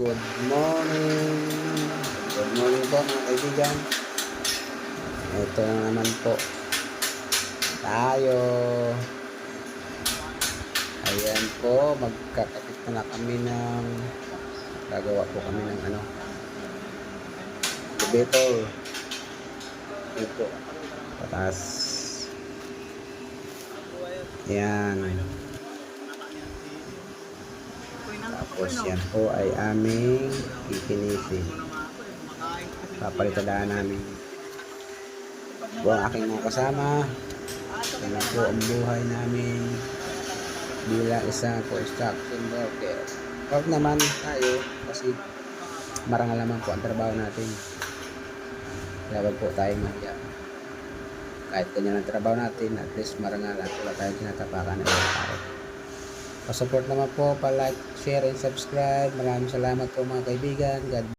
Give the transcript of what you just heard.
Good morning. Good morning po mga kaibigan. Ito na naman po tayo. Ayan po, magkakapit na kami ng gagawa po kami ng elevator. Ito. Patas. Ayan. Tapos yan po ay aming ikinisin. Papalitadaan namin po ang aking mga kasama. Yan po ang buhay namin bilang isang construction worker. Huwag naman tayo kasi marangal naman po ang trabaho natin. Kaya wag po tayong mahiya. Kahit ganyan ang trabaho natin, at least marangal at wala tayong tinatapakan ng mga tao. Pa-support naman po, pa-like, share, and subscribe. Maraming salamat po mga kaibigan. God